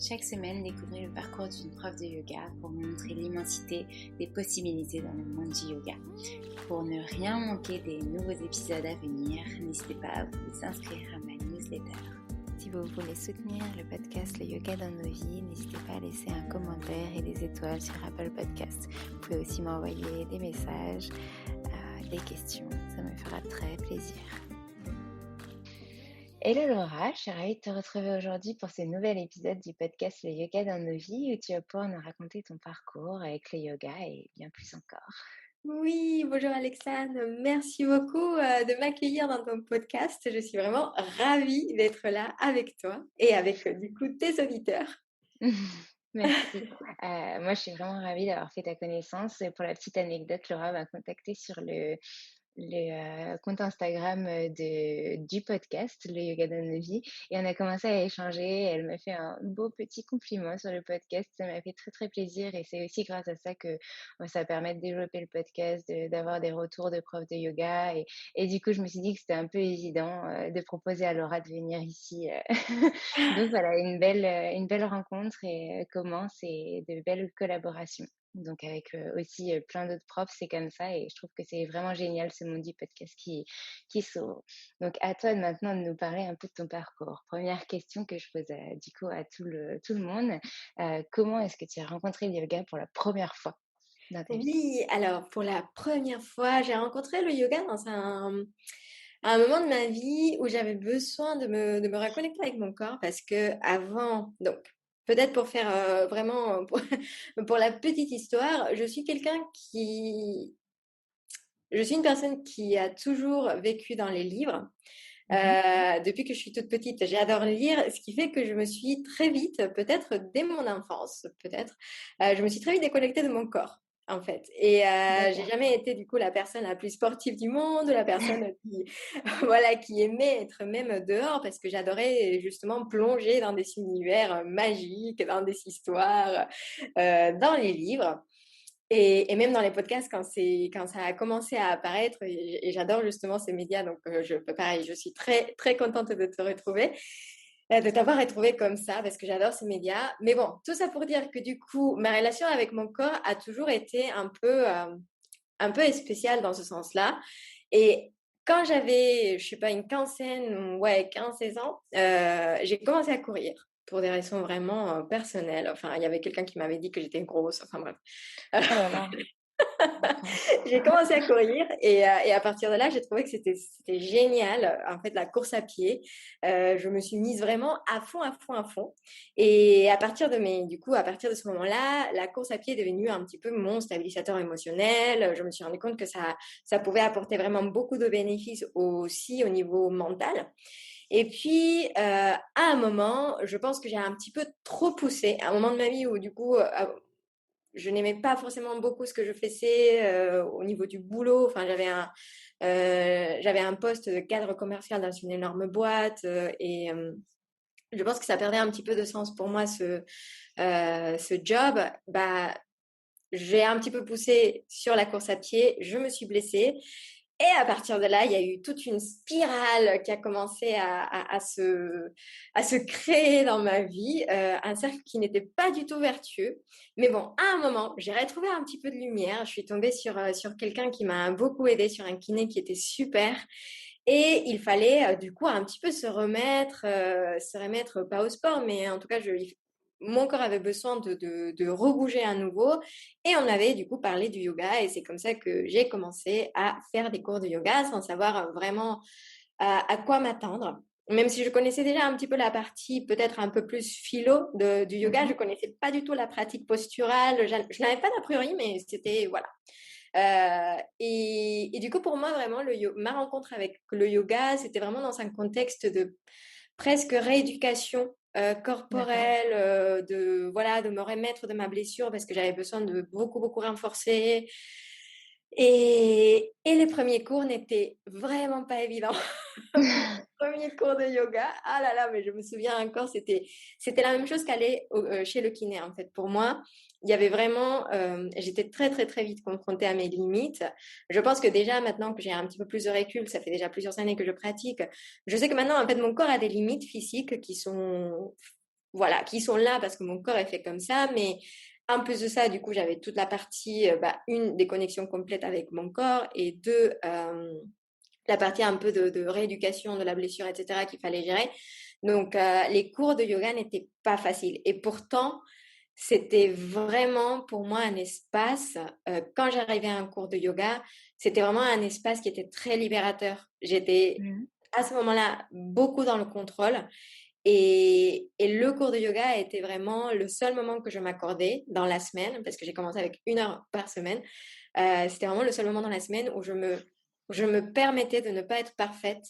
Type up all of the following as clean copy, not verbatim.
Chaque semaine, découvrez le parcours d'une prof de yoga pour vous montrer l'immensité des possibilités dans le monde du yoga. Pour ne rien manquer des nouveaux épisodes à venir, n'hésitez pas à vous inscrire à ma newsletter. Si vous voulez soutenir le podcast Le Yoga dans nos vies, n'hésitez pas à laisser un commentaire et des étoiles sur Apple Podcast. Vous pouvez aussi m'envoyer des messages, des questions, ça me fera très plaisir. Hello Laura, je suis ravie de te retrouver aujourd'hui pour ce nouvel épisode du podcast Le Yoga dans nos vies où tu vas pouvoir nous raconter ton parcours avec le yoga et bien plus encore. Oui, bonjour Alexandre, merci beaucoup de m'accueillir dans ton podcast. Je suis vraiment ravie d'être là avec toi et avec du coup tes auditeurs. Merci. Moi, je suis vraiment ravie d'avoir fait ta connaissance. Et pour la petite anecdote, Laura m'a contactée sur le compte Instagram du podcast, le yoga dans nos vies, et on a commencé à échanger. Elle m'a fait un beau petit compliment sur le podcast, ça m'a fait très très plaisir et c'est aussi grâce à ça que ça permet de développer le podcast, d'avoir des retours de profs de yoga et du coup je me suis dit que c'était un peu évident de proposer à Laura de venir ici. Donc voilà, une belle rencontre et commence et de belles collaborations. Donc avec aussi plein d'autres profs, c'est comme ça et je trouve que c'est vraiment génial ce monde du podcast qui s'ouvre. Donc à toi maintenant de nous parler un peu de ton parcours. Première question que je pose du coup à tout le monde. Comment est-ce que tu as rencontré le yoga pour la première fois dans ta vie? Oui, alors pour la première fois, j'ai rencontré le yoga dans un moment de ma vie où j'avais besoin de me reconnecter avec mon corps parce que avant, donc peut-être pour faire vraiment pour la petite histoire, je suis une personne qui a toujours vécu dans les livres. Depuis que je suis toute petite, j'adore lire, ce qui fait que je me suis très vite, peut-être dès mon enfance, je me suis très vite déconnectée de mon corps. En fait, et j'ai jamais été du coup la personne la plus sportive du monde, la personne qui, voilà, qui aimait être même dehors parce que j'adorais justement plonger dans des univers magiques, dans des histoires, dans les livres. Et même dans les podcasts, quand ça a commencé à apparaître, et j'adore justement ces médias, donc pareil, je suis très, très contente de te retrouver, de t'avoir retrouvé comme ça, parce que j'adore ces médias. Mais bon, tout ça pour dire que du coup, ma relation avec mon corps a toujours été un peu spéciale dans ce sens-là. Et quand j'avais, je sais pas, une quinzaine, ouais, 15-16 ans, j'ai commencé à courir pour des raisons vraiment personnelles. Enfin, il y avait quelqu'un qui m'avait dit que j'étais grosse. Enfin bref. Oh là là. J'ai commencé à courir et à partir de là, j'ai trouvé que c'était génial. En fait, la course à pied, je me suis mise vraiment à fond, à fond, à fond. Et à partir à partir de ce moment-là, la course à pied est devenue un petit peu mon stabilisateur émotionnel. Je me suis rendu compte que ça pouvait apporter vraiment beaucoup de bénéfices aussi au niveau mental. Et puis, à un moment, je pense que j'ai un petit peu trop poussé. À un moment de ma vie où, du coup, je n'aimais pas forcément beaucoup ce que je faisais au niveau du boulot. Enfin, j'avais un poste de cadre commercial dans une énorme boîte et je pense que ça perdait un petit peu de sens pour moi ce job. Bah, j'ai un petit peu poussé sur la course à pied, je me suis blessée. Et à partir de là, il y a eu toute une spirale qui a commencé à se créer dans ma vie, un cercle qui n'était pas du tout vertueux. Mais bon, à un moment, j'ai retrouvé un petit peu de lumière. Je suis tombée sur quelqu'un qui m'a beaucoup aidée, sur un kiné qui était super. Et il fallait du coup un petit peu se remettre pas au sport, mais en tout cas, mon corps avait besoin de rebouger à nouveau. Et on avait du coup parlé du yoga et c'est comme ça que j'ai commencé à faire des cours de yoga sans savoir vraiment à quoi m'attendre. Même si je connaissais déjà un petit peu la partie peut-être un peu plus philo du yoga, je connaissais pas du tout la pratique posturale. Je n'avais pas d'a priori, mais c'était voilà. Et du coup, pour moi, vraiment, ma rencontre avec le yoga, c'était vraiment dans un contexte de presque rééducation corporelle, de me remettre de ma blessure parce que j'avais besoin de beaucoup, beaucoup renforcer. Et les premiers cours n'étaient vraiment pas évidents. Premier cours de yoga, ah là là, mais je me souviens encore, c'était la même chose qu'aller chez le kiné en fait. Pour moi, il y avait vraiment, j'étais très très très vite confrontée à mes limites. Je pense que déjà maintenant que j'ai un petit peu plus de recul, ça fait déjà plusieurs années que je pratique, je sais que maintenant en fait mon corps a des limites physiques qui sont voilà, qui sont là parce que mon corps est fait comme ça, mais en plus de ça, du coup, j'avais toute la partie, une, des connexions complètes avec mon corps et deux, la partie un peu de rééducation de la blessure, etc., qu'il fallait gérer. Donc, les cours de yoga n'étaient pas faciles. Et pourtant, c'était vraiment pour moi un espace, quand j'arrivais à un cours de yoga, c'était vraiment un espace qui était très libérateur. J'étais Mhm. à ce moment-là beaucoup dans le contrôle. Et le cours de yoga était vraiment le seul moment que je m'accordais dans la semaine, parce que j'ai commencé avec 1 heure par semaine. C'était vraiment le seul moment dans la semaine où je me permettais de ne pas être parfaite.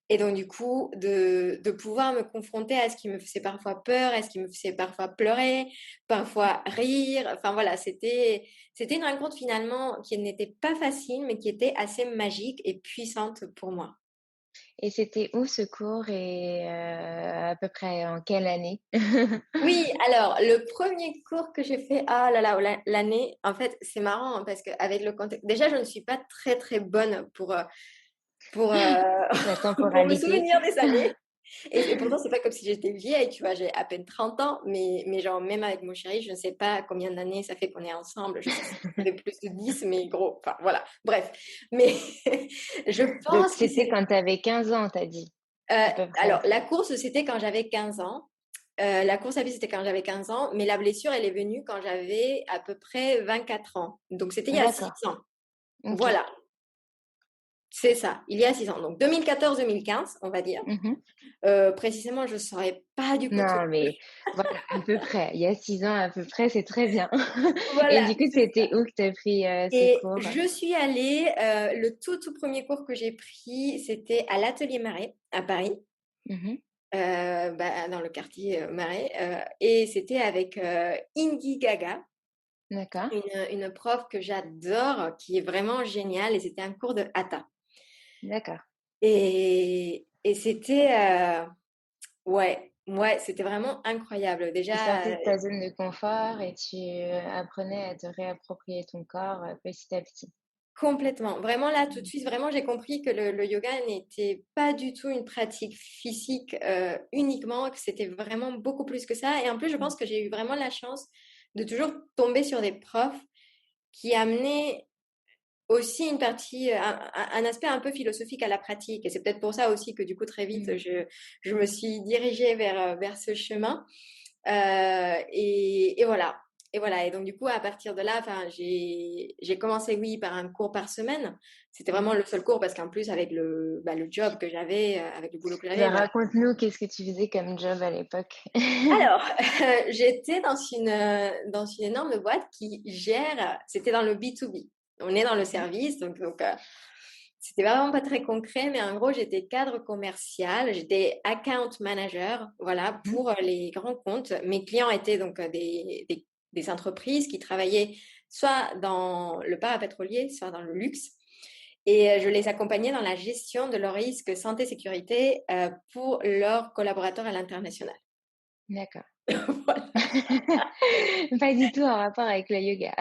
Et donc, du coup, de pouvoir me confronter à ce qui me faisait parfois peur, à ce qui me faisait parfois pleurer, parfois rire. Enfin, voilà, c'était une rencontre finalement qui n'était pas facile, mais qui était assez magique et puissante pour moi. Et c'était où ce cours et à peu près en quelle année? Oui, alors le premier cours que j'ai fait, ah là là, l'année, en fait, c'est marrant hein, parce qu'avec le contexte, déjà, je ne suis pas très très bonne pour, La pour me temporalité. souvenir des années. Et pourtant, c'est pas comme si j'étais vieille, tu vois, j'ai à peine 30 ans, mais genre, même avec mon chéri, je ne sais pas combien d'années ça fait qu'on est ensemble. Je sais que ça fait plus de 10, mais gros, enfin voilà, bref. Mais je Donc pense que c'était c'est. quand tu avais 15 ans, tu as dit, à peu Alors, près? la course, c'était quand j'avais 15 ans. La course à pied, c'était quand j'avais 15 ans, mais la blessure, elle est venue quand j'avais à peu près 24 ans. Donc, c'était il y a 6 D'accord, ans. OK. Voilà, c'est ça, il y a 6 ans. Donc, 2014-2015, on va dire. Mmh. Précisément, je ne saurais pas du coup te Non, dire. mais voilà, à peu près. Il y a 6 ans à peu près, c'est très bien. Et Voilà, du coup, c'est ça. c'était où que tu as pris, ce Et cours? je suis allée, le tout premier cours que j'ai pris, c'était à l'Atelier Marais, à Paris, Mmh. dans le quartier Marais. Et c'était avec Ingi Gaga, D'accord, une prof que j'adore, qui est vraiment géniale. Et c'était un cours de Hatha. d'accord. Et c'était, ouais, c'était vraiment incroyable. Tu Déjà, sortais de ta zone de confort et tu, apprenais à te réapproprier ton corps, petit à petit. complètement. Vraiment là, tout de Mmh. suite, vraiment, j'ai compris que le yoga n'était pas du tout une pratique physique uniquement, que c'était vraiment beaucoup plus que ça. Et en plus, je Mmh. pense que j'ai eu vraiment la chance de toujours tomber sur des profs qui amenaient aussi une partie, un aspect un peu philosophique à la pratique. Et c'est peut-être pour ça aussi que du coup, très vite, Mmh. je me suis dirigée vers ce chemin. Et voilà. Et voilà. Et donc, du coup, à partir de là, enfin, j'ai commencé, oui, par un cours par semaine. C'était vraiment Mmh. le seul cours parce qu'en plus, avec le job que j'avais, avec le boulot que j'avais, Bah, voilà. raconte-nous qu'est-ce que tu faisais comme job à l'époque? Alors, j'étais dans une énorme boîte qui gère, c'était dans le B2B. On est dans le Mmh. service, donc c'était vraiment pas très concret, mais en gros, j'étais cadre commercial, j'étais account manager, voilà, Mmh. pour les grands comptes. Mes clients étaient donc des entreprises qui travaillaient soit dans le parapétrolier, soit dans le luxe. Et je les accompagnais dans la gestion de leurs risques santé-sécurité pour leurs collaborateurs à l'international. D'accord. Voilà. Pas du tout en rapport avec le yoga.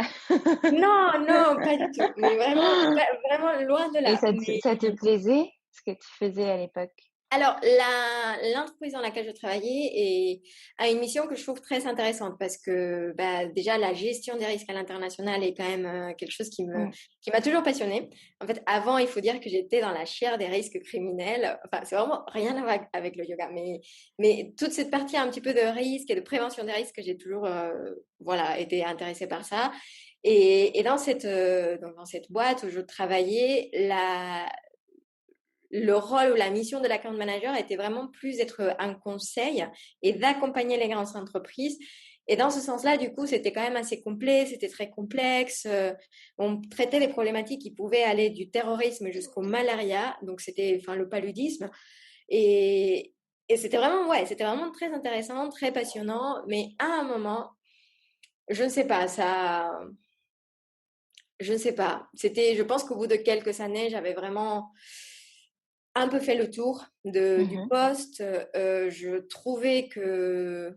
Non, non, pas du tout. Mais vraiment, vraiment loin de Et là. ça te plaisait, ce que tu faisais à l'époque? Alors, l'entreprise dans laquelle je travaillais a une mission que je trouve très intéressante parce que déjà, la gestion des risques à l'international est quand même quelque chose Mmh. qui m'a toujours passionnée. En fait, avant, il faut dire que j'étais dans la chaire des risques criminels. Enfin, c'est vraiment rien à voir avec le yoga. Mais toute cette partie un petit peu de risque et de prévention des risques, j'ai toujours voilà, été intéressée par ça. Et donc dans cette boîte où je travaillais, le rôle ou la mission de l'account manager était vraiment plus d'être un conseil et d'accompagner les grandes entreprises. Et dans ce sens-là, du coup, c'était quand même assez complet, c'était très complexe. On traitait des problématiques qui pouvaient aller du terrorisme jusqu'au malaria, donc c'était, enfin, le paludisme. Et, et c'était vraiment, ouais, c'était vraiment très intéressant, très passionnant. Mais à un moment, je ne sais pas, je ne sais pas. C'était, je pense qu'au bout de quelques années, j'avais vraiment un peu fait le tour du Mmh. poste. Je trouvais que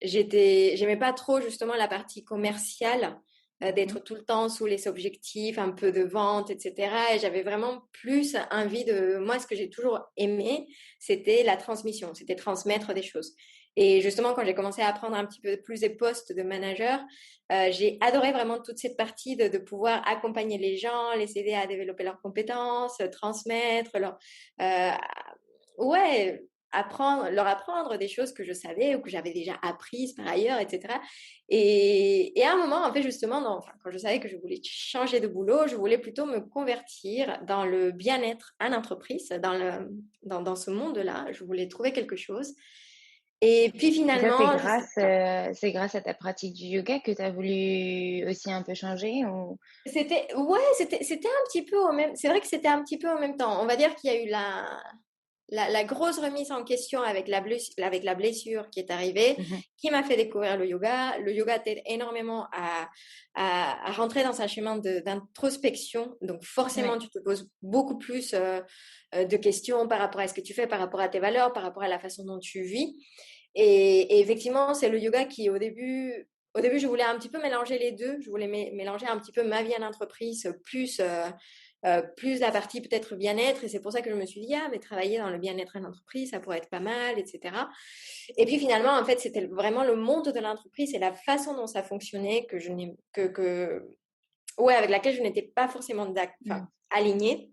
j'aimais pas trop justement la partie commerciale, Mmh. d'être tout le temps sous les objectifs, un peu de vente, etc. Et j'avais vraiment plus envie moi, ce que j'ai toujours aimé, c'était la transmission, c'était transmettre des choses. Et justement, quand j'ai commencé à apprendre un petit peu plus des postes de manager, j'ai adoré vraiment toute cette partie de pouvoir accompagner les gens, les aider à développer leurs compétences, transmettre leur, euh, ouais, leur apprendre des choses que je savais ou que j'avais déjà apprises par ailleurs, etc. Et à un moment, en fait, justement, quand je savais que je voulais changer de boulot, je voulais plutôt me convertir dans le bien-être en entreprise, dans ce monde-là. Je voulais trouver quelque chose. Et puis Et ça, finalement, je sais pas. c'est grâce à ta pratique du yoga que tu as voulu aussi un peu changer ou... C'était un petit peu au même. C'est vrai que c'était un petit peu au même temps. On va dire qu'il y a eu la grosse remise en question avec avec la blessure qui est arrivée, Mhm. qui m'a fait découvrir le yoga. Le yoga t'aide énormément à rentrer dans un chemin d'introspection. Donc forcément, Ouais, tu te poses beaucoup plus de questions par rapport à ce que tu fais, par rapport à tes valeurs, par rapport à la façon dont tu vis. Et effectivement, c'est le yoga qui, au début, je voulais un petit peu mélanger les deux. Je voulais mélanger un petit peu ma vie en entreprise, plus la partie peut-être bien-être. Et c'est pour ça que je me suis dit, ah, mais travailler dans le bien-être en entreprise, ça pourrait être pas mal, etc. Et puis finalement, en fait, c'était vraiment le monde de l'entreprise et la façon dont ça fonctionnait ouais, avec laquelle je n'étais pas forcément mm, alignée.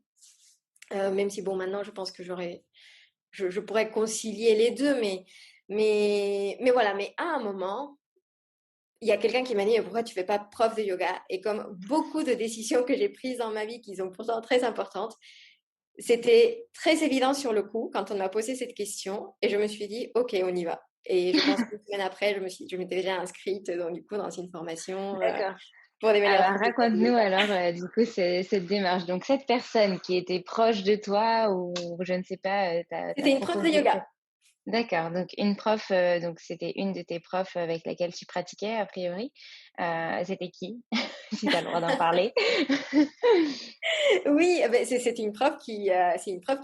Même si, bon, maintenant, je pense que je pourrais concilier les deux, mais voilà. Mais à un moment, il y a quelqu'un qui m'a dit, pourquoi tu fais pas prof de yoga? Et comme beaucoup de décisions que j'ai prises dans ma vie, qui sont pourtant très importantes, c'était très évident sur le coup quand on m'a posé cette question. Et je me suis dit, OK, on y va. Et je pense qu'une semaine après, je m'étais déjà inscrite donc, du coup, dans une formation d'accord. pour devenir Alors, professeure de raconte-nous yoga. alors, du coup, cette démarche. Donc, cette personne qui était proche de toi ou je ne sais pas, t'a C'était une prof de proposé yoga. D'accord, donc une prof, donc c'était une de tes profs avec laquelle tu pratiquais a priori. C'était qui? Si tu as le droit d'en parler. Oui, ben, c'est une prof qui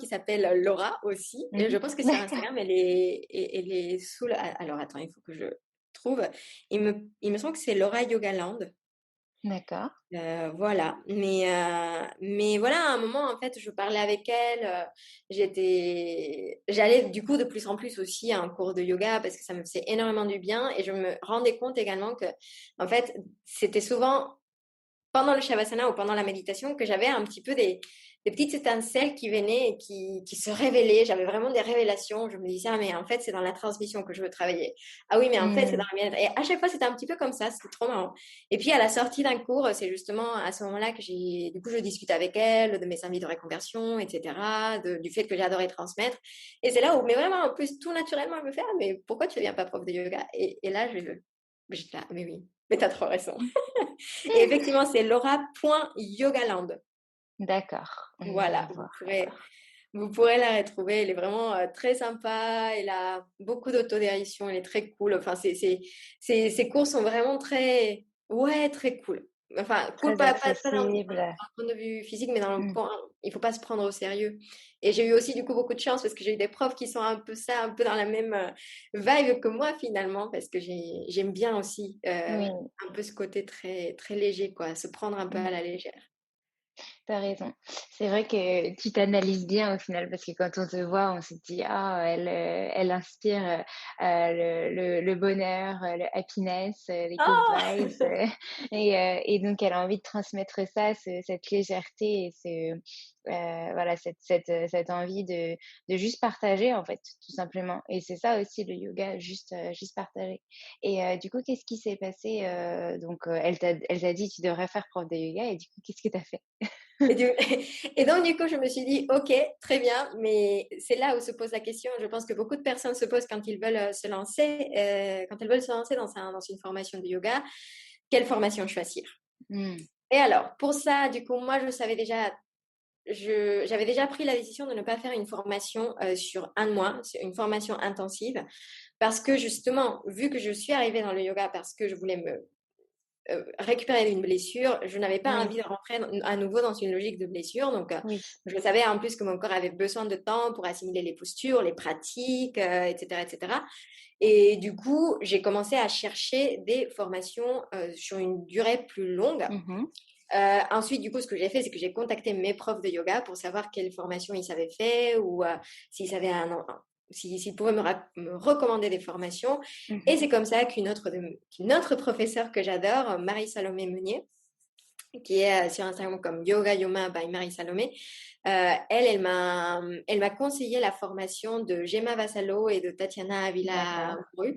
s'appelle Laura aussi. Et je Mmh. pense que sur D'accord, Instagram, elle est sous alors attends, il faut que je trouve. Il me semble que c'est Laura Yogaland. d'accord. Voilà. Mais voilà, à un moment, en fait, je parlais avec elle. J'allais du coup de plus en plus aussi à un cours de yoga parce que ça me faisait énormément du bien. Et je me rendais compte également que, en fait, c'était souvent pendant le Shavasana ou pendant la méditation que j'avais un petit peu des petites étincelles qui venaient et qui se révélaient. J'avais vraiment des révélations. Je me disais, ah, mais en fait, c'est dans la transmission que je veux travailler. Ah oui, mais en fait, c'est dans Mmh. le bien-être. Et à chaque fois, c'était un petit peu comme ça. C'était trop marrant. Et puis, à la sortie d'un cours, c'est justement à ce moment-là que du coup, je discute avec elle de mes envies de reconversion, etc., du fait que j'adorais transmettre. Et c'est là où, mais vraiment, en plus, tout naturellement, elle me fait, ah, mais pourquoi tu ne deviens pas prof de yoga? Et là, j'étais là, mais oui, mais t'as trop raison. Et effectivement, c'est laura.yogaland. D'accord, on va Voilà, voir. vous pourrez la retrouver. Elle est vraiment très sympa. Elle a beaucoup d'autodérision. Elle est très cool. Enfin, ses cours sont vraiment ouais, très cool. Enfin, cool, Très pas dans accessible. un point de vue physique, mais dans le Mmh. point, il faut pas se prendre au sérieux. Et j'ai eu aussi, du coup, beaucoup de chance parce que j'ai eu des profs qui sont un peu ça, un peu dans la même vibe que moi, finalement, parce que j'aime bien aussi Oui. un peu ce côté très, très léger, quoi, se prendre un peu à Mmh. la légère. T'as raison. C'est vrai que tu t'analyses bien au final parce que quand on te voit, on se dit: «Ah, elle inspire, le bonheur, le happiness, les good Oh! vibes», et donc elle a envie de transmettre ça, cette légèreté et voilà, cette envie de juste partager, en fait, tout simplement et c'est ça aussi le yoga, juste partager et du coup, qu'est-ce qui s'est passé, donc elle t'a dit: «Tu devrais faire prof de yoga» et du coup, qu'est-ce que tu as fait? Et, du- et donc, du coup, je me suis dit, OK, très bien, mais c'est là où se pose la question. Je pense que beaucoup de personnes se posent quand ils veulent se lancer, quand elles veulent se lancer dans une formation de yoga, quelle formation choisir? Mmh. Et alors, pour ça, du coup, moi, j'avais déjà pris la décision de ne pas faire une formation sur un mois, une formation intensive, parce que justement, vu que je suis arrivée dans le yoga parce que je voulais me récupérer une blessure, je n'avais pas Oui, envie de rentrer à nouveau dans une logique de blessure. Donc, oui. je savais en plus que mon corps avait besoin de temps pour assimiler les postures, les pratiques, etc., etc. Et du coup, j'ai commencé à chercher des formations sur une durée plus longue. Mmh. Ensuite, du coup, ce que j'ai fait, c'est que j'ai contacté mes profs de yoga pour savoir quelle formation ils avaient fait ou s'ils avaient s'il pouvait me recommander des formations. Et Mhm. c'est comme ça qu'une autre professeure que j'adore, Marie-Salomé Meunier, qui est sur Instagram comme Yoga Yoma by Marie-Salomé, elle m'a conseillé la formation de Gemma Vassallo et de Tatiana Avila D'accord. Bru,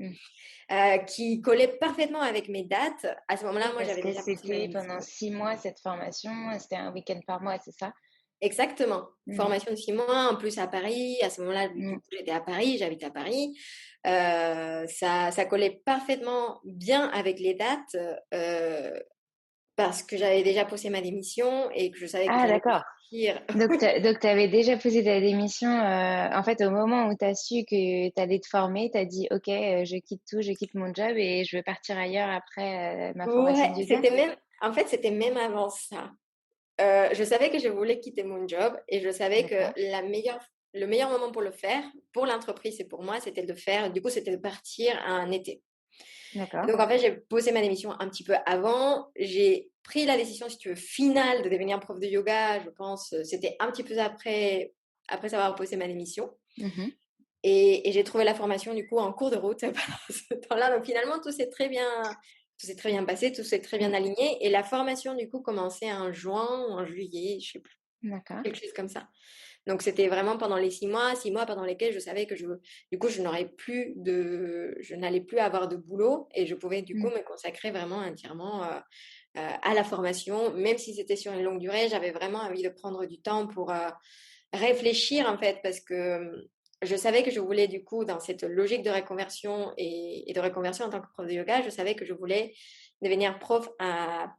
Mm. qui collait parfaitement avec mes dates. À ce moment-là, Oui, moi, parce j'avais que déjà passé ma c'était pendant démission. 6 mois cette formation, c'était un week-end par mois, c'est ça? Exactement. Mm. Formation de 6 mois, en plus à Paris. À ce moment-là, du Mm. coup, j'étais à Paris, j'habite à Paris. Ça collait parfaitement bien avec les dates parce que j'avais déjà posé ma démission et que je savais que Ah, j'allais d'accord. partir. Donc, tu avais déjà posé ta démission. En fait, au moment où tu as su que tu allais te former, tu as dit, OK, je quitte tout, je quitte mon job et je veux partir ailleurs après ma formation Ouais, de yoga. en fait, c'était même avant ça. Je savais que je voulais quitter mon job et je savais que D'accord, le meilleur moment pour le faire, pour l'entreprise et pour moi, c'était de le faire. Du coup, c'était de partir un été. d'accord. Donc, en fait, j'ai posé ma démission un petit peu avant. J'ai pris la décision, si tu veux, finale de devenir prof de yoga. Je pense, c'était un petit peu après avoir posé ma démission. Mhm. Et j'ai trouvé la formation, du coup, en cours de route pendant ce temps-là. Donc, finalement, tout s'est très bien passé, tout s'est très bien Mm. aligné. Et la formation, du coup, commençait en juin ou en juillet, je sais plus, D'accord. quelque chose comme ça. Donc, c'était vraiment pendant les 6 mois pendant lesquels je savais que du coup, je n'allais plus avoir de boulot et je pouvais, du coup, Mm. me consacrer vraiment entièrement à la formation. Même si c'était sur une longue durée, j'avais vraiment envie de prendre du temps pour réfléchir, en fait, parce que je savais que je voulais, du coup, dans cette logique de reconversion et de reconversion en tant que prof de yoga, je savais que je voulais devenir prof à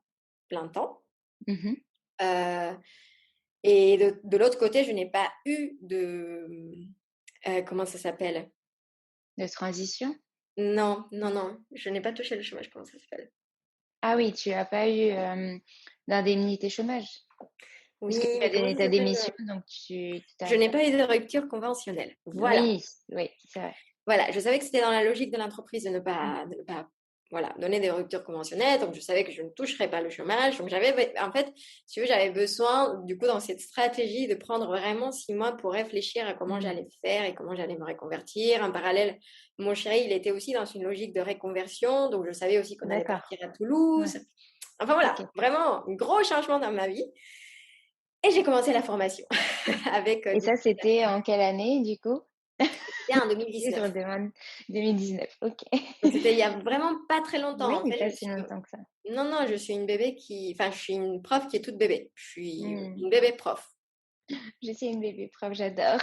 plein temps. Mhm. Euh, et de l'autre côté, je n'ai pas eu comment ça s'appelle? De transition? Non, non, non, je n'ai pas touché le chômage, comment ça s'appelle? Ah oui, tu as pas eu d'indemnité chômage. Oui, Parce que tu as mais comment donné ça ta s'appelle? démission, donc tu Je t'as n'ai pas. pas eu de rupture conventionnelle. Voilà. Oui, oui, c'est vrai. Voilà, je savais que c'était dans la logique de l'entreprise Mm. de ne pas voilà, donner des ruptures conventionnelles. Donc, je savais que je ne toucherais pas le chômage. Donc, en fait, si tu veux, j'avais besoin, du coup, dans cette stratégie, de prendre vraiment 6 mois pour réfléchir à comment Mm. j'allais faire et comment j'allais me reconvertir. En parallèle, mon chéri, il était aussi dans une logique de reconversion. Donc, je savais aussi qu'on allait D'accord. partir à Ouais. Toulouse. Enfin, voilà, Ok. vraiment un gros changement dans ma vie. Et j'ai commencé la formation avec Et ça, c'était en quelle année, du coup? c'était en Si je 2019. demande 2019. Ok. Donc, c'était il y a vraiment pas très longtemps. En Oui, fait, pas si longtemps que ça. non, non, je suis une bébé enfin, je suis une prof qui est toute bébé. Je suis Mm. une bébé prof. Je suis une bébé prof, j'adore.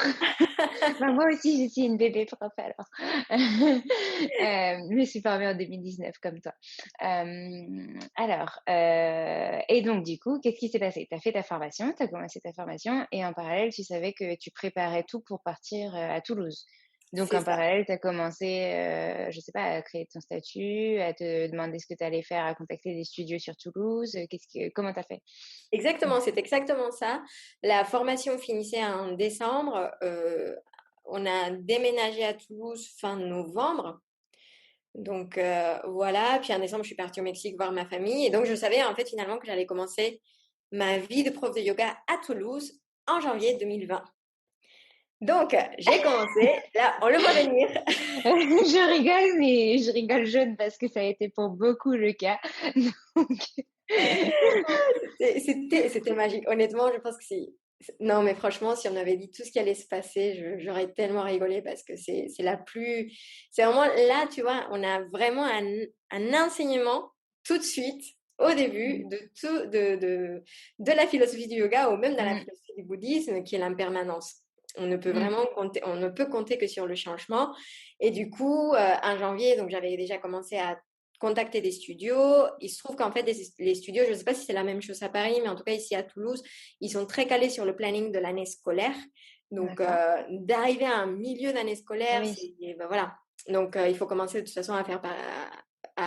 Bah, moi aussi, je suis une bébé prof alors. Je me suis formée en 2019 comme toi. Et donc du coup, qu'est-ce qui s'est passé? Tu as fait ta formation, tu as commencé ta formation et en parallèle, tu savais que tu préparais tout pour partir à Toulouse. Donc C'est en ça. parallèle, tu as commencé, je sais pas, à créer ton statut, à te demander ce que tu allais faire, à contacter des studios sur Toulouse. Comment tu as fait? Exactement, c'est exactement ça. La formation finissait en décembre. On a déménagé à Toulouse fin novembre. Donc voilà. Puis en décembre, je suis partie au Mexique voir ma famille. Et donc, je savais en fait finalement que j'allais commencer ma vie de prof de yoga à Toulouse en janvier 2020. Donc, j'ai commencé. Là, on le voit venir. Je rigole, mais je rigole jeune parce que ça a été pour beaucoup le cas. Donc, C'était magique. Honnêtement, je pense que c'est. Non, mais franchement, si on avait dit tout ce qui allait se passer, j'aurais tellement rigolé parce que c'est la plus. C'est vraiment là, tu vois, on a vraiment un enseignement tout de suite, au début, de la philosophie du yoga ou même dans la mm, philosophie du bouddhisme, qui est l'impermanence. On ne peut mm, vraiment compter, on ne peut compter que sur le changement. Et du coup, en janvier, donc j'avais déjà commencé à contacter des studios. Il se trouve qu'en fait, les studios, je ne sais pas si c'est la même chose à Paris, mais en tout cas ici à Toulouse, ils sont très calés sur le planning de l'année scolaire. Donc, d'accord. d'arriver à un milieu d'année scolaire, Oui. ben voilà. Donc, il faut commencer de toute façon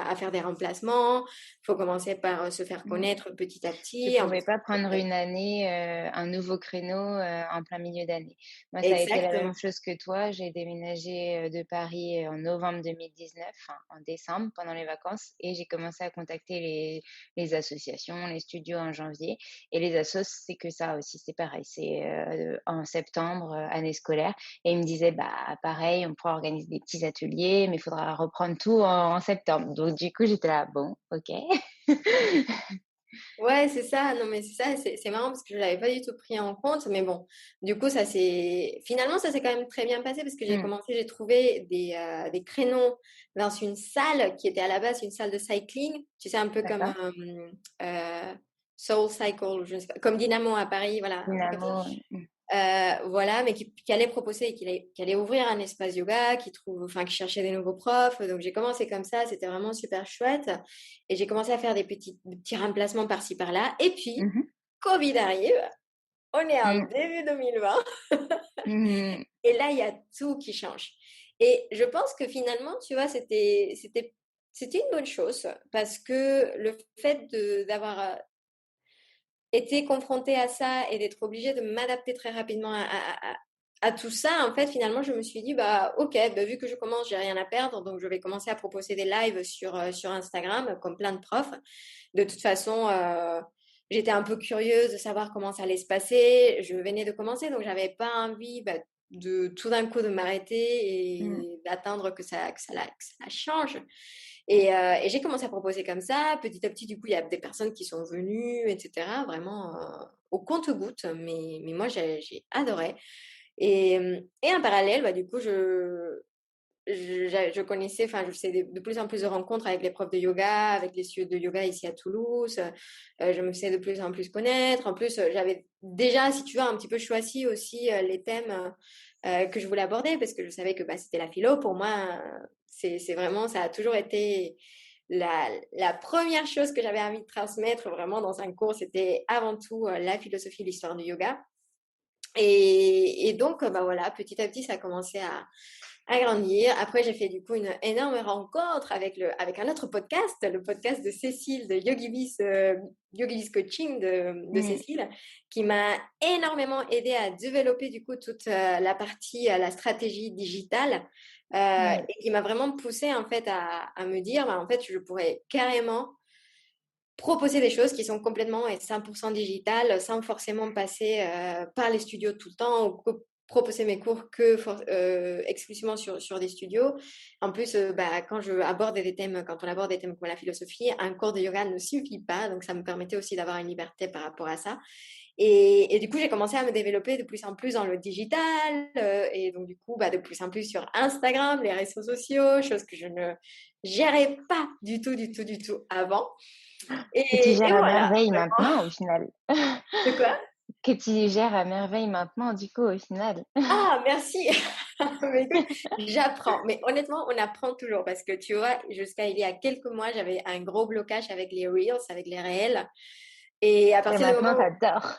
à faire des remplacements, il faut commencer par se faire Mmh. connaître petit à Tu petit. En pouvais plus, pas prendre une année, un nouveau créneau, en plein milieu d'année. Moi, ça a été la même exactement. chose que toi. J'ai déménagé, de Paris, en novembre 2019, enfin en décembre pendant les vacances et j'ai commencé à contacter les associations, les studios en janvier et les assos, c'est que ça aussi, c'est pareil. C'est, en septembre, année scolaire et ils me disaient: «Bah, pareil, on pourra organiser des petits ateliers, mais il faudra reprendre tout en septembre». Donc du coup, j'étais là: «Bon, OK». Ouais, c'est ça. Non, mais c'est ça. C'est marrant parce que je l'avais pas du tout pris en compte. Mais bon, du coup, finalement, ça s'est quand même très bien passé parce que Mmh, j'ai trouvé des créneaux dans une salle qui était à la base une salle de cycling. Tu sais, un peu comme d'accord. euh, Soul Cycle, je sais pas, comme Dynamo à Paris, voilà, un truc comme ça. Dynamo, mmh. Voilà, mais qui allait proposer et qui allait ouvrir un espace yoga, enfin, qui cherchait des nouveaux profs. Donc j'ai commencé comme ça, c'était vraiment super chouette. Et j'ai commencé à faire des petits remplacements par-ci par-là. Et puis, Mmh mh. Covid arrive, on est en Mmh. début 2020, Mmh. et là, il y a tout qui change. Et je pense que finalement, tu vois, c'était une bonne chose parce que le fait d'avoir été confrontée à ça et d'être obligée de m'adapter très rapidement à tout ça, en fait, finalement, je me suis dit, bah, ok, bah, vu que je commence, j'ai rien à perdre, donc je vais commencer à proposer des lives sur Instagram, comme plein de profs. De toute façon, j'étais un peu curieuse de savoir comment ça allait se passer. Je venais de commencer, donc j'avais pas envie bah, de tout d'un coup de m'arrêter Mmh. et d'attendre que ça change. Et j'ai commencé à proposer comme ça. Petit à petit, du coup, il y a des personnes qui sont venues, etc. Vraiment au compte-gouttes. Mais moi, j'ai adoré. Et en parallèle, bah, du coup, je connaissais, enfin, je faisais de plus en plus de rencontres avec les profs de yoga, avec les studios de yoga ici à Toulouse. Je me faisais de plus en plus connaître. En plus, j'avais déjà, si tu veux, un petit peu choisi aussi les thèmes que je voulais aborder parce que je savais que bah, c'était la philo. Pour moi, c'est vraiment, ça a toujours été la première chose que j'avais envie de transmettre vraiment dans un cours. C'était avant tout la philosophie, l'histoire du yoga. Et donc, bah voilà, petit à petit, ça a commencé à grandir. Après, j'ai fait du coup une énorme rencontre avec un autre podcast, le podcast de Cécile de YogiBiz Coaching de Mmh. Cécile, qui m'a énormément aidé à développer du coup toute la partie, la stratégie digitale, Mmh. et qui m'a vraiment poussé en fait à me dire, bah, en fait, je pourrais carrément proposer des choses qui sont complètement et 100% digitales sans forcément passer par les studios tout le temps ou proposer mes cours exclusivement sur des studios. En plus, bah, quand on aborde des thèmes comme la philosophie, un cours de yoga ne suffit pas, donc ça me permettait aussi d'avoir une liberté par rapport à ça. Et du coup, j'ai commencé à me développer de plus en plus dans le digital, et donc du coup, bah, de plus en plus sur Instagram, les réseaux sociaux, chose que je ne gérais pas du tout avant. Que tu Et gères à voilà, merveille vraiment. maintenant au final. De quoi? Que tu gères à merveille maintenant du coup au final. Ah, merci. Mais écoute, j'apprends. Mais honnêtement, on apprend toujours parce que tu vois, jusqu'à il y a quelques mois, j'avais un gros blocage avec les Reels, avec les réels. Et à Et partir du maintenant moment. tu adores.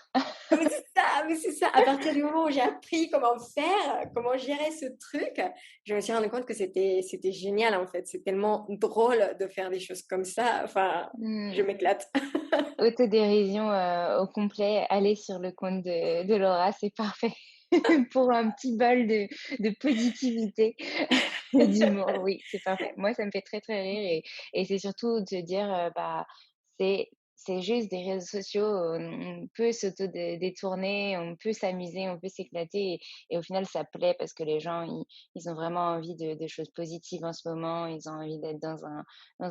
Mais c'est ça. À partir du moment où j'ai appris comment faire, comment gérer ce truc, je me suis rendu compte que c'était génial en fait. C'est tellement drôle de faire des choses comme ça. Enfin, je Mmh. m'éclate. Autodérision, au complet. Allez sur le compte de Laura, c'est parfait pour un petit bol de positivité et d'humour. Oui, c'est parfait. Moi, ça me fait très, très rire et c'est surtout de dire, bah, c'est c'est juste des réseaux sociaux, on peut détourner, on peut s'amuser, on peut s'éclater et au final, ça plaît parce que les gens, ils ont vraiment envie de choses positives en ce moment. Ils ont envie d'être dans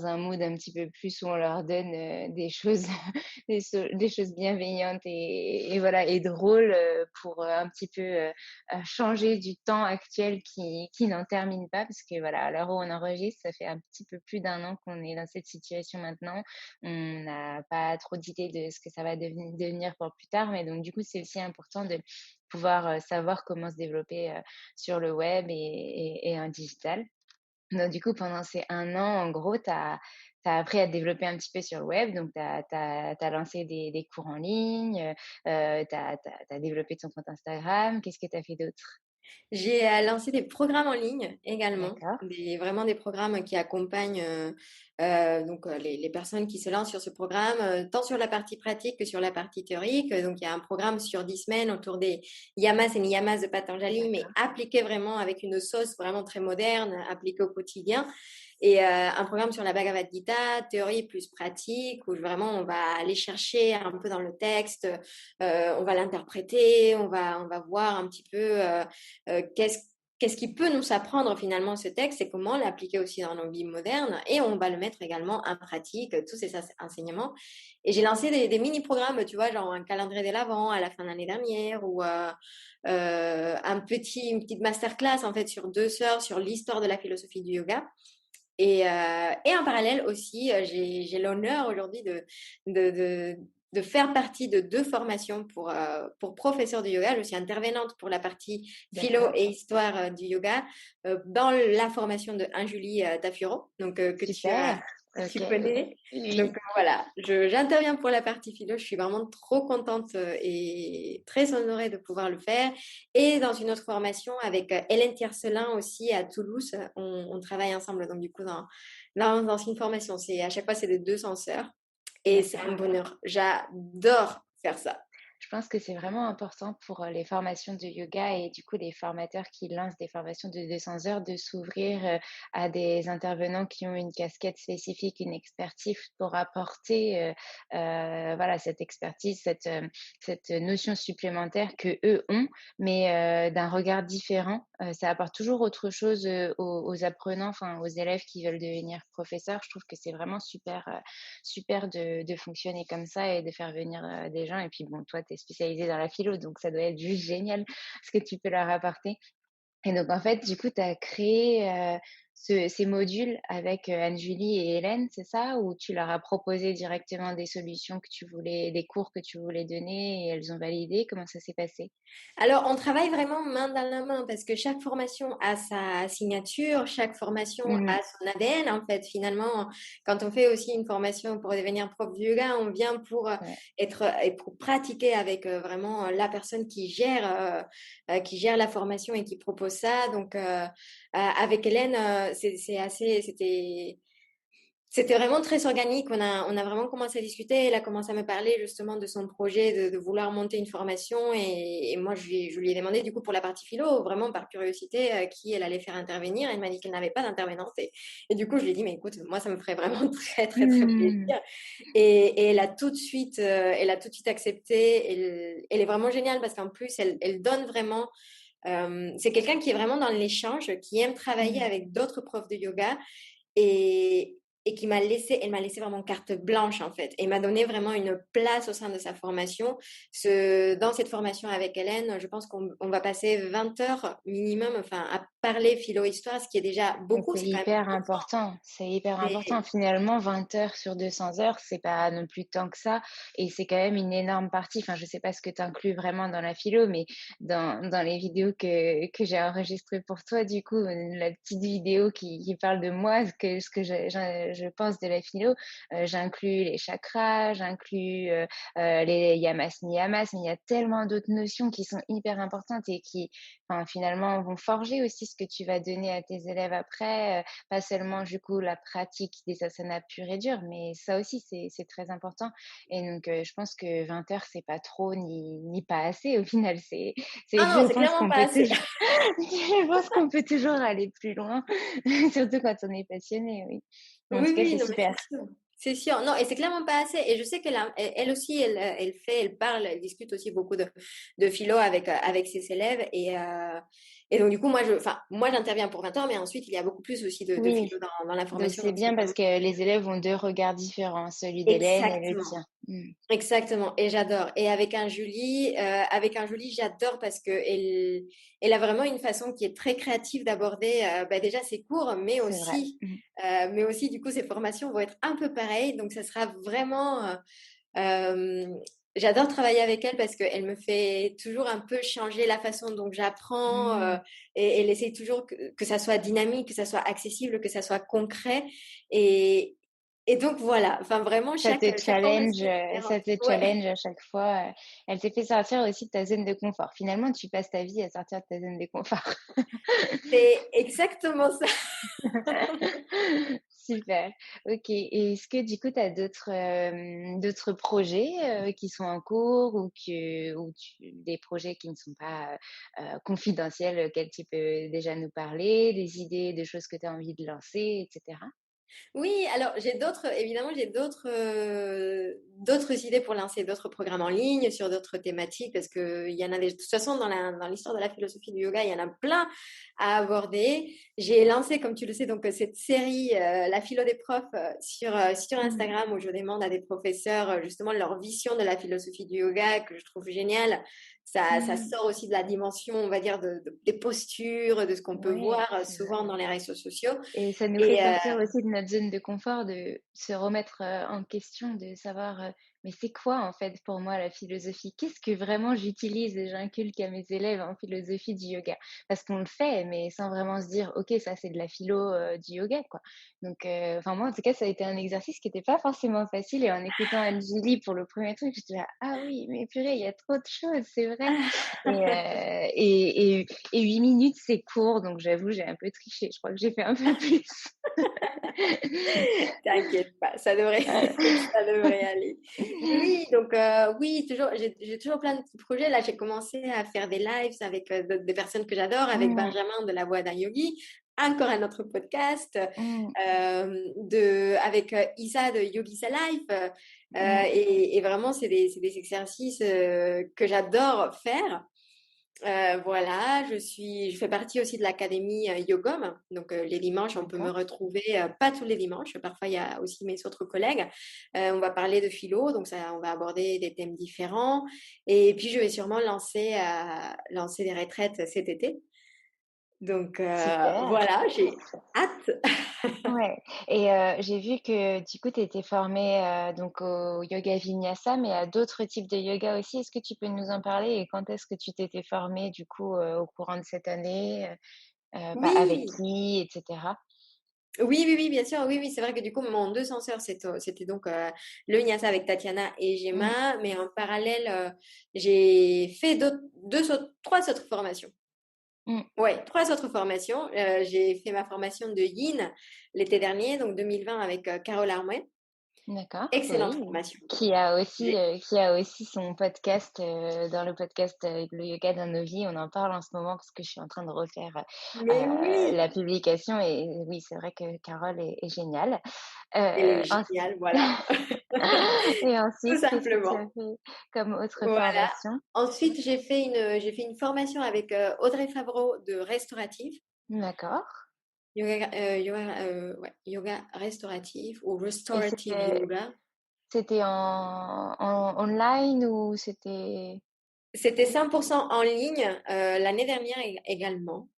un mood un petit peu plus où on leur donne, des choses des choses bienveillantes et voilà et drôles, pour, un petit peu, changer du temps actuel qui n'en termine pas. Parce que voilà, à l'heure où on enregistre, ça fait un petit peu plus d'un an qu'on est dans cette situation maintenant. On n'a pas trop d'idées de ce que ça va devenir pour plus tard, mais donc du coup, c'est aussi important de pouvoir, savoir comment se développer, sur le web et en digital. Donc du coup, pendant ces un an, en gros, tu as appris à te développer un petit peu sur le web, donc tu as lancé des cours en ligne, tu as développé ton compte Instagram. Qu'est-ce que tu as fait d'autre? J'ai lancé des programmes en ligne également, D'accord. vraiment des programmes qui accompagnent les personnes qui se lancent sur ce programme, tant sur la partie pratique que sur la partie théorique. Donc, il y a un programme sur 10 semaines autour des yamas et niyamas de Patanjali, mais D'accord. appliqué vraiment avec une sauce vraiment très moderne, appliqué au quotidien. Et un programme sur la Bhagavad Gita, théorie plus pratique, où vraiment on va aller chercher un peu dans le texte, on va l'interpréter, on va voir un petit peu qu'est-ce qui peut nous apprendre finalement ce texte et comment l'appliquer aussi dans nos vies modernes. Et on va le mettre également en pratique, tous ces enseignements. Et j'ai lancé des mini-programmes, tu vois, genre un calendrier de l'Avent à la fin de l'année dernière ou une petite masterclass en fait sur 2 heures sur l'histoire de la philosophie du yoga. Et en parallèle aussi, j'ai l'honneur aujourd'hui de, de, de faire partie de 2 formations pour professeurs de yoga. Je suis intervenante pour la partie philo D'accord. et histoire du yoga dans la formation de Anjuli Tafuro, donc Super. que tu Ok. connais. Donc Oui. voilà, j'interviens pour la partie philo. Je suis vraiment trop contente et très honorée de pouvoir le faire. Et dans une autre formation avec Hélène Tiercelin aussi à Toulouse, on travaille ensemble. Donc, du coup, dans une formation, à chaque fois, c'est des 200 sœurs. Et c'est D'accord. un bonheur. J'adore faire ça. Je pense que c'est vraiment important pour les formations de yoga et du coup les formateurs qui lancent des formations de 200 heures de s'ouvrir à des intervenants qui ont une casquette spécifique, une expertise pour apporter voilà, cette expertise, cette notion supplémentaire que eux ont, mais d'un regard différent. Ça apporte toujours autre chose aux apprenants, enfin aux élèves qui veulent devenir professeurs. Je trouve que c'est vraiment super, super de fonctionner comme ça et de faire venir des gens. Et puis bon, toi, tu es spécialisée dans la philo, donc ça doit être juste génial ce que tu peux leur apporter. Et donc, en fait, du coup, tu as créé ces modules avec Anne-Julie et Hélène, c'est ça? Ou tu leur as proposé directement des solutions que tu voulais, des cours que tu voulais donner et elles ont validé? Comment ça s'est passé? Alors, on travaille vraiment main dans la main parce que chaque formation a sa signature, chaque formation a Mhm. son ADN. En fait, finalement, quand on fait aussi une formation pour devenir prof de yoga, on vient pour Ouais, être et pour pratiquer avec vraiment la personne qui gère la formation et qui propose ça. Donc, avec Hélène, c'était vraiment très organique. On a vraiment commencé à discuter. Elle a commencé à me parler justement de son projet de vouloir monter une formation. Et moi, je lui ai demandé, du coup, pour la partie philo, vraiment par curiosité, qui elle allait faire intervenir. Elle m'a dit qu'elle n'avait pas d'intervenante. Et du coup, je lui ai dit, mais écoute, moi, ça me ferait vraiment très, très, très Mhm. plaisir. Et elle a tout de suite accepté. Elle est vraiment géniale parce qu'en plus, elle donne vraiment. C'est quelqu'un qui est vraiment dans l'échange, qui aime travailler Mhm. avec d'autres profs de yoga et qui elle m'a laissé vraiment carte blanche en fait, et m'a donné vraiment une place au sein de sa formation. Dans cette formation avec Hélène, je pense qu'on va passer 20 heures minimum, enfin, à parler philo-histoire, ce qui est déjà Et beaucoup, c'est c'est quand même hyper important. important, c'est hyper important. C'est- Finalement, 20 heures sur 200 heures, c'est pas non plus tant que ça et c'est quand même une énorme partie. Enfin, je sais pas ce que tu inclus vraiment dans la philo, mais dans les vidéos que j'ai enregistrées pour toi, du coup, la petite vidéo qui parle de moi, ce que je pense de la philo, j'inclus les chakras, j'inclus, les yamas, niyamas, mais il y a tellement d'autres notions qui sont hyper importantes et qui, enfin, finalement, vont forger aussi ce que tu vas donner à tes élèves après, pas seulement du coup la pratique des asanas purs et durs, mais ça aussi c'est très important. Et donc, je pense que 20 heures, c'est pas trop ni pas assez au final. Ah non, Je c'est pense clairement qu'on pas peut assez. toujours, je pense qu'on peut toujours aller plus loin, surtout quand on est passionné, oui. En tout Oui, cas, oui, c'est non, mais super. c'est sûr. C'est sûr. Non, et c'est clairement pas assez. Et je sais elle aussi, elle parle, elle discute aussi beaucoup de philo avec ses élèves. Et donc, du coup, moi, j'interviens pour 20 ans, mais ensuite, il y a beaucoup plus aussi de Oui, philo dans la donc formation. c'est Donc, c'est bien parce vraiment... que les élèves ont deux regards différents, celui d'Hélène et le Exactement. tien. Mmh. Exactement, et j'adore. Et avec un Julie, j'adore parce que elle a vraiment une façon qui est très créative d'aborder déjà ses cours, C'est vrai. Mmh. mais aussi du coup ses formations vont être un peu pareilles. Donc ça sera vraiment. Euh, J'adore travailler avec elle parce qu'elle me fait toujours un peu changer la façon dont j'apprends Mmh. et elle essaie toujours que ça soit dynamique, que ça soit accessible, que ça soit concret. Et Et donc voilà, enfin vraiment chaque formation est différente. Ça te Ouais, challenge à chaque fois, elle te fait sortir aussi de ta zone de confort. Finalement, tu passes ta vie à sortir de ta zone de confort. c'est exactement ça. Super, OK, et est-ce que du coup tu as d'autres projets, qui sont en cours ou des projets qui ne sont pas, confidentiels, auxquels tu peux déjà nous parler, des idées de choses que tu as envie de lancer et cetera? Oui, alors j'ai d'autres idées pour lancer d'autres programmes en ligne sur d'autres thématiques parce que il y en a de toute façon dans l'histoire de la philosophie du yoga, il y en a plein à aborder. J'ai lancé, comme tu le sais, donc cette série La philo des profs sur Mmh. Instagram où je demande à des professeurs justement leur vision de la philosophie du yoga que je trouve géniale. Ça Mmh. sort aussi de la dimension, on va dire, des postures, de ce qu'on peut Ouais, voir c'est souvent vrai. dans les réseaux sociaux. Et ça nous fait Et, sortir aussi de notre zone de confort, de se remettre, en question, de savoir, «Mais c'est quoi en fait pour moi la philosophie? Qu'est-ce que vraiment j'utilise et j'inculque à mes élèves en philosophie du yoga?» Parce qu'on le fait, mais sans vraiment se dire: «OK, ça c'est de la philo, du yoga, quoi». Donc enfin moi en tout cas ça a été un exercice qui était pas forcément facile, et en écoutant Anjali pour le premier truc, j'étais là: «Ah oui, mais purée, il y a trop de choses, c'est vrai». Et 8 minutes, c'est court, donc j'avoue, j'ai un peu triché. Je crois que j'ai fait un peu plus. T'inquiète pas, ça devrait, ça devrait aller. Oui, donc oui, toujours, j'ai toujours plein de petits projets. Là, j'ai commencé à faire des lives avec des personnes que j'adore, avec Mmh, Benjamin de La Voix d'un Yogi, encore un autre podcast, mmh, avec Isa de Yogisa Life. mmh, Et vraiment, c'est des exercices que j'adore faire. Voilà, je fais partie aussi de l'académie Yogom. Donc, les dimanches, on peut me d'accord. retrouver, pas tous les dimanches, parfois il y a aussi mes autres collègues. On va parler de philo, donc ça, on va aborder des thèmes différents. Et puis, je vais sûrement lancer des retraites cet été. Donc, Super. voilà, j'ai hâte. Ouais, et j'ai vu que du coup, tu étais formée, donc au yoga vinyasa, mais à d'autres types de yoga aussi. Est-ce que tu peux nous en parler, et quand est-ce que tu t'étais formée du coup, au courant de cette année? Avec Oui, qui, et cetera? oui, oui, oui, bien sûr. Oui, oui, c'est vrai que du coup, mon deux censeurs, c'était donc le Vinyasa avec Tatiana et Mmh, Gemma, mais en parallèle, j'ai fait trois autres formations. mmh, Ouais, trois autres formations. J'ai fait ma formation de Yin l'été dernier, donc 2020 avec Carole Armouet. d'accord, Excellente oui. formation. Qui qui a aussi son podcast, dans le podcast, Le yoga dans nos vies. On en parle en ce moment parce que je suis en train de refaire, Mais oui, la publication, et oui, c'est vrai que Carole est géniale. elle est Ensuite géniale, voilà, et tout ensuite, qu'est-ce que tu as simplement. fait comme autre Voilà. formation? Ensuite, j'ai fait une formation avec Audrey Favreau de restauratif. D'accord, Yoga restauratif ou et restorative yoga. c'était en online ou c'était C'était 100% en ligne l'année dernière également.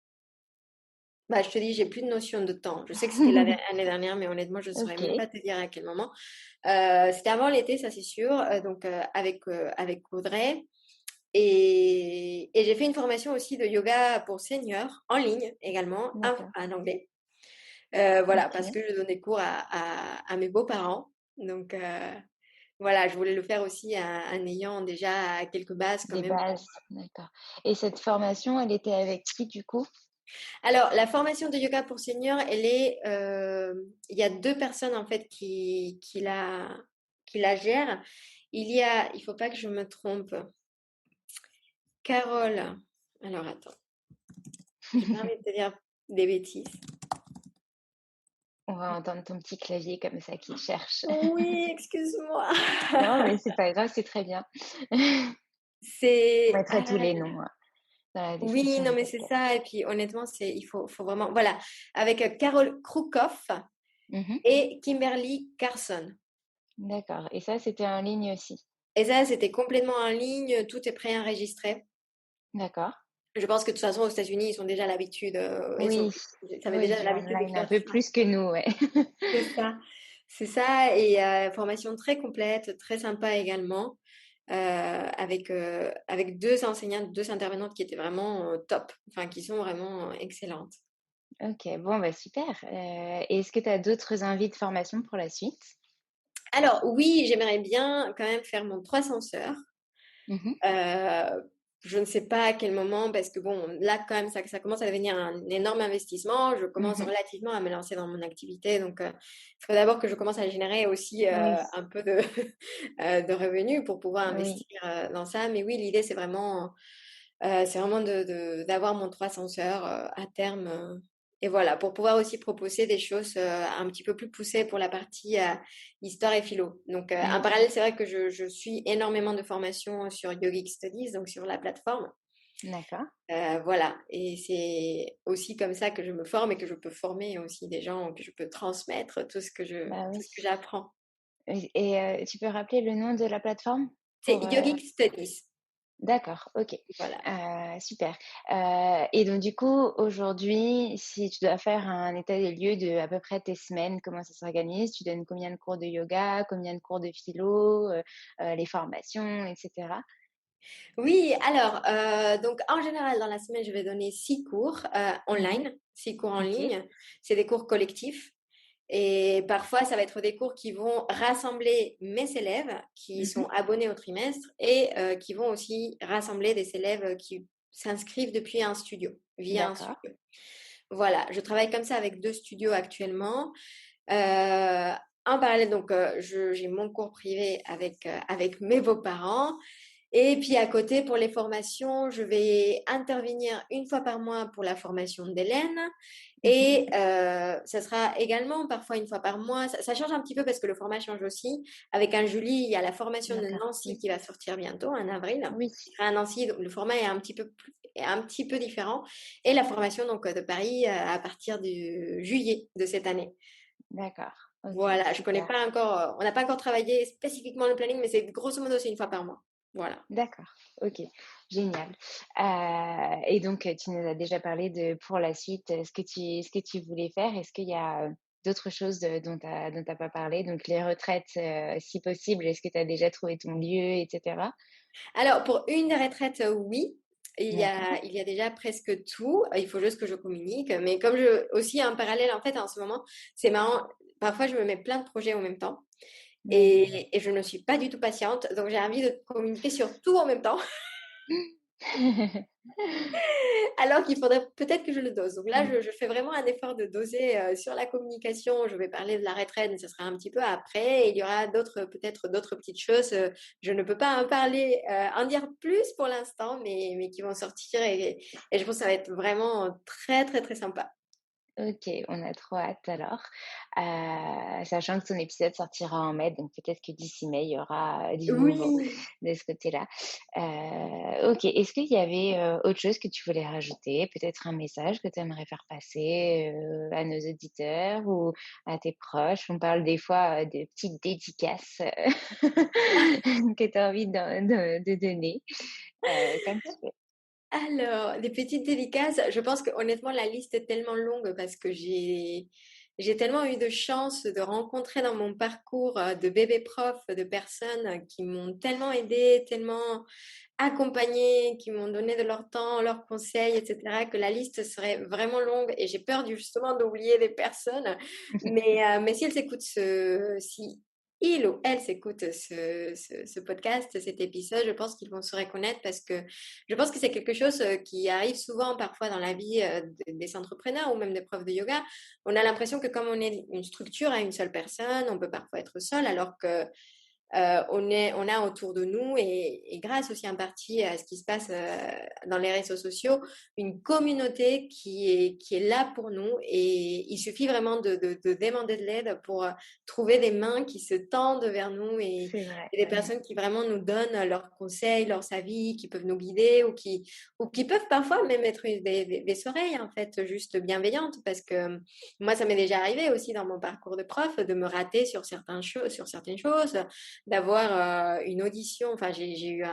Bah, je te dis, j'ai plus de notion de temps. Je sais que c'était l'année dernière, mais honnêtement, je ne saurais même OK, pas te dire à quel moment. C'était avant l'été, ça c'est sûr, donc avec Audrey. Et j'ai fait une formation aussi de yoga pour seniors en ligne également, d'accord, en anglais. Voilà, parce OK. que je donnais cours à mes beaux-parents. Donc, voilà, je voulais le faire aussi en ayant déjà quelques bases quand Des même. bases, d'accord, et cette formation, elle était avec qui du coup? Alors, la formation de yoga pour seniors, il y a deux personnes en fait qui la gèrent. Il faut pas que je me trompe, Carole. Alors, attends, j'ai pas envie de te dire des bêtises. On va entendre ton petit clavier comme ça qui cherche. Oui, excuse-moi. Non, mais c'est pas grave, c'est très bien. On C'est, mettra tous les noms, dans la oui, description non, du mais c'est podcast. ça. Et puis, honnêtement, faut vraiment, voilà, avec Carole Krukoff Mmh. et Kimberly Carson. D'accord, et ça, c'était en ligne aussi? Et ça, c'était complètement en ligne, tout est préenregistré. D'accord. Je pense que de toute façon, aux États-Unis, ils ont déjà l'habitude, Oui, ils avaient oui, déjà du l'habitude de online un faire peu ça. plus que nous, ouais. C'est ça. C'est ça. Et formation très complète, très sympa également, avec deux enseignantes, deux intervenantes qui étaient vraiment top, enfin, qui sont vraiment excellentes. OK, bon, bah, super. Et est-ce que tu as d'autres envies de formation pour la suite? Alors oui, j'aimerais bien quand même faire mon 300 heures. Mmh. Heu, je ne sais pas à quel moment parce que bon, là quand même ça commence à devenir un énorme investissement. Je commence Mmh. relativement à me lancer dans mon activité donc il faut d'abord que je commence à générer aussi, Oui, un peu de de revenus pour pouvoir oui. investir, dans ça. Mais oui, l'idée c'est vraiment de d'avoir mon 300 heures, à terme, et voilà, pour pouvoir aussi proposer des choses, un petit peu plus poussées pour la partie, histoire et philo. Donc, en Mmh. parallèle, c'est vrai que je suis énormément de formations sur Yogic Studies, donc sur la plateforme. D'accord. Voilà, et c'est aussi comme ça que je me forme et que je peux former aussi des gens, que je peux transmettre Bah, tout oui. ce que j'apprends. Et tu peux rappeler le nom de la plateforme? C'est Pour, Yogic Studies, d'accord, OK. voilà. Super. Et donc du coup, aujourd'hui, si tu dois faire un état des lieux de à peu près tes semaines, comment ça s'organise? Tu donnes combien de cours de yoga? Combien de cours de philo? Les formations et cetera? Oui, alors, donc en général, dans la semaine, je vais donner 6 cours Mmh. online, 6 cours en OK. ligne. C'est des cours collectifs. Et parfois, ça va être des cours qui vont rassembler mes élèves qui Mmh. sont abonnés au trimestre et qui vont aussi rassembler des élèves qui s'inscrivent depuis un studio, via un D'accord. studio. Voilà, je travaille comme ça avec 2 studios actuellement. Euh, En parallèle, donc, j'ai mon cours privé avec mes beaux-parents. Et puis à côté, pour les formations, je vais intervenir une fois par mois pour la formation d'Hélène. Mmh. Et ça sera également parfois une fois par mois. Ça change un petit peu parce que le format change aussi. Avec un Julie, il y a la formation de D'accord, Nancy oui. qui va sortir bientôt, en avril. Oui, À Nancy, donc le format est un petit peu différent. Et la formation donc, de Paris à partir de juillet de cette année. d'accord. OK, Voilà, je connais super. pas encore, on n'a pas encore travaillé spécifiquement le planning, mais c'est grosso modo, c'est une fois par mois. Voilà. D'accord, OK, génial. Et donc, tu nous as déjà parlé de pour la suite, ce que tu voulais faire. Est-ce qu'il y a, d'autres choses, dont tu as pas parlé? Donc les retraites, si possible, est-ce que tu as déjà trouvé ton lieu et cetera? Alors, pour une des retraites, oui. D'accord. Il y a déjà presque tout. Il faut juste que je communique. Mais comme aussi en parallèle, en fait, en ce moment, c'est marrant. Parfois, je me mets plein de projets en même temps Oui. et je ne suis pas du tout patiente. Donc, j'ai envie de communiquer sur tout en même temps. Alors qu'il faudrait peut-être que je le dose. Donc là, Mmh. je fais vraiment un effort de doser sur la communication. Je vais parler de la retraite, mais ce sera un petit peu après. Et il y aura peut-être d'autres petites choses. Je ne peux pas en parler, en dire plus pour l'instant, mais qui vont sortir. Et je pense que ça va être vraiment très, très, très sympa. OK, on a trop hâte alors. Sachant que ton épisode sortira en mai, donc peut-être que d'ici mai, il y aura, du nouveau Oui. de ce côté-là. OK, est-ce qu'il y avait, autre chose que tu voulais rajouter? Peut-être un message que tu aimerais faire passer, à nos auditeurs ou à tes proches? On parle des fois, de petites dédicaces, que tu as envie de donner, comme tu veux. Alors, des petites dédicaces, je pense que honnêtement la liste est tellement longue parce que j'ai tellement eu de chance de rencontrer dans mon parcours de bébés profs, de personnes qui m'ont tellement aidée, tellement accompagnée, qui m'ont donné de leur temps, leurs conseils, etc., que la liste serait vraiment longue et j'ai peur justement d'oublier des personnes. Mais si elles écoutent si il ou elle s'écoute ce podcast, cet épisode, je pense qu'ils vont se reconnaître parce que je pense que c'est quelque chose qui arrive souvent parfois dans la vie des entrepreneurs ou même des profs de yoga. On a l'impression que comme on est une structure à une seule personne, on peut parfois être seul alors que on a autour de nous et grâce aussi en partie à ce qui se passe dans les réseaux sociaux, une communauté qui est là pour nous et il suffit vraiment de demander de l'aide pour trouver des mains qui se tendent vers nous C'est vrai. et des Mmh. personnes qui vraiment nous donnent leurs conseils, leurs avis, qui peuvent nous guider ou qui peuvent parfois même être des oreilles en fait juste bienveillantes parce que moi ça m'est déjà arrivé aussi dans mon parcours de prof de me rater sur certaines choses d'avoir une audition. Enfin, j'ai eu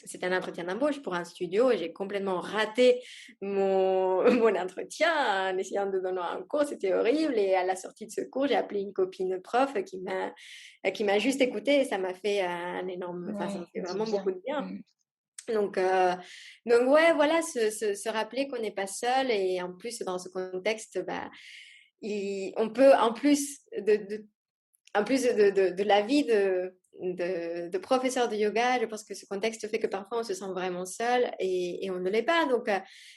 c'était un entretien d'embauche pour un studio et j'ai complètement raté mon entretien en essayant de donner un cours. C'était horrible. Et à la sortie de ce cours, j'ai appelé une copine prof qui m'a juste écoutée et ça m'a fait un énorme, enfin, ça m'a Ouais, fait du vraiment bien. beaucoup de bien. Mmh. Donc, euh, donc ouais, voilà, se rappeler qu'on n'est pas seul et en plus dans ce contexte, bah, on peut en plus de la vie de professeur de yoga, je pense que ce contexte fait que parfois on se sent vraiment seul et on ne l'est pas. Donc,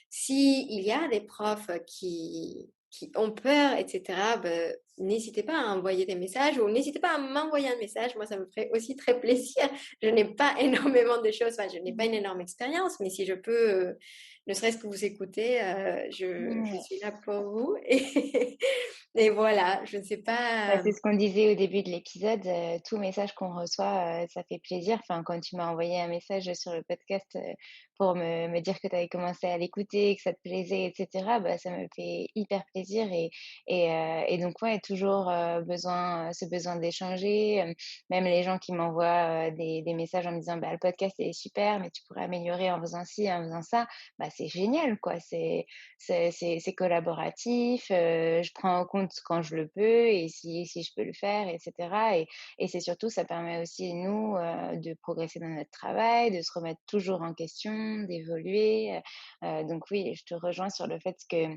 s'il y a des profs qui ont peur, etc., ben, n'hésitez pas à envoyer des messages ou n'hésitez pas à m'envoyer un message. Moi, ça me ferait aussi très plaisir. Je n'ai pas énormément de choses, enfin, je n'ai pas une énorme expérience, mais si je peux, ne serait-ce que vous écouter, je Ouais. suis là pour vous. Et voilà, je ne sais Bah, pas. c'est ce qu'on disait au début de l'épisode, tout message qu'on reçoit, ça fait plaisir. Enfin, quand tu m'as envoyé un message sur le podcast, pour me dire que tu avais commencé à l'écouter, que ça te plaisait et cetera, bah, ça me fait hyper plaisir et donc ouais, toujours, ce besoin d'échanger, même les gens qui m'envoient, des messages en me disant: «Bah, le podcast est super, mais tu pourrais améliorer en faisant ci, en faisant ça». Bah, c'est génial quoi, c'est collaboratif, je prends en compte quand je le peux et si je peux le faire et cetera et c'est surtout ça permet aussi nous, de progresser dans notre travail, de se remettre toujours en question, d'évoluer, donc oui, je te rejoins sur le fait que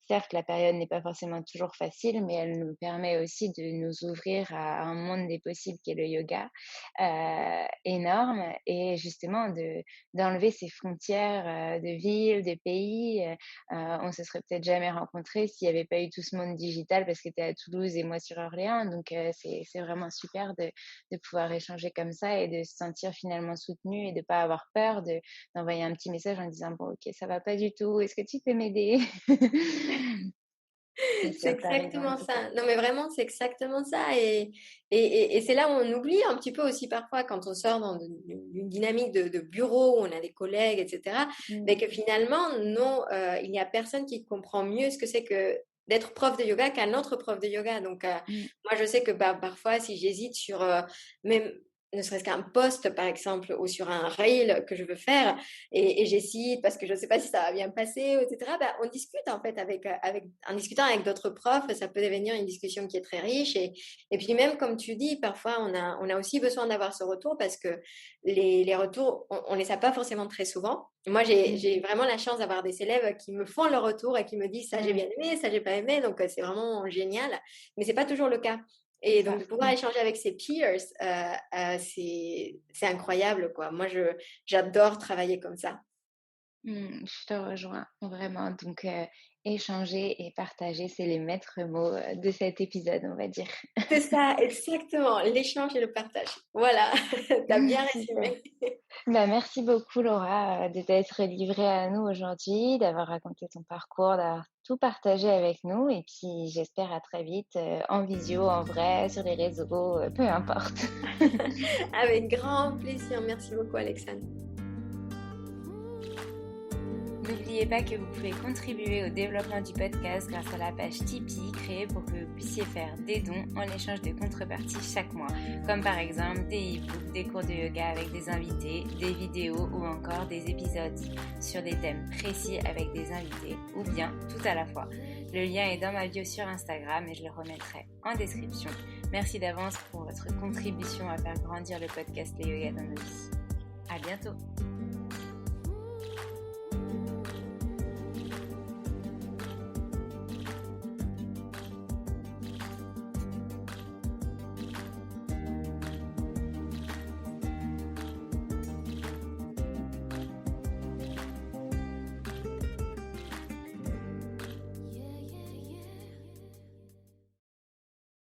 certes la période n'est pas forcément toujours facile, mais elle nous permet aussi de nous ouvrir à un monde des possibles qui est le yoga, énorme et justement d'enlever ces frontières, de ville, de pays, on se serait peut-être jamais rencontrés s'il n'y avait pas eu tout ce monde digital parce que tu es à Toulouse et moi sur Orléans. Donc, c'est vraiment super de pouvoir échanger comme ça et de se sentir finalement soutenu et de pas avoir peur d'envoyer un petit message en disant: «Bon, OK, ça va pas du tout. Est-ce que tu peux m'aider?» C'est C'est sûr, tu as raison en exactement tout cas. ça. Non, mais vraiment, c'est exactement ça. Et c'est là où on oublie un petit peu aussi parfois quand on sort dans une dynamique de bureau où on a des collègues, etc. Mmh, Mais que finalement, non, il n'y a personne qui comprend mieux ce que c'est que d'être prof de yoga qu'un autre prof de yoga. Donc, mmh, moi, je sais que bah, parfois, si j'hésite sur même ne serait-ce qu'un post, par exemple, ou sur un reel que je veux faire, et j'hésite parce que je ne sais pas si ça va bien passer, etc. Ben, on discute en fait en discutant avec d'autres profs, ça peut devenir une discussion qui est très riche. Et puis même comme tu dis, parfois on a aussi besoin d'avoir ce retour parce que les retours, on ne les a pas forcément très souvent. Moi, mmh, j'ai vraiment la chance d'avoir des élèves qui me font le retour et qui me disent ça j'ai mmh, bien aimé, ça j'ai pas aimé, donc c'est vraiment génial. Mais c'est pas toujours le cas. c'est Et ça. donc de pouvoir échanger avec ses peers, c'est incroyable quoi. Moi, j'adore travailler comme ça. Je te rejoins vraiment. Donc, échanger et partager, c'est les maîtres mots, de cet épisode, on va dire. C'est ça, exactement, l'échange et le partage. Voilà, tu as bien Super. résumé. Bah, merci beaucoup Laura, de t'être livrée à nous aujourd'hui, d'avoir raconté ton parcours, d'avoir tout partagé avec nous et puis j'espère à très vite, en visio, en vrai, sur les réseaux, peu importe. Avec grand plaisir. Merci beaucoup, Alexandre. N'oubliez pas que vous pouvez contribuer au développement du podcast grâce à la page Tipeee créée pour que vous puissiez faire des dons en échange de contreparties chaque mois, comme par exemple des e-books, des cours de yoga avec des invités, des vidéos ou encore des épisodes sur des thèmes précis avec des invités ou bien tout à la fois. Le lien est dans ma bio sur Instagram et je le remettrai en description. Merci d'avance pour votre contribution à faire grandir le podcast Les Yoga dans nos vies. À bientôt!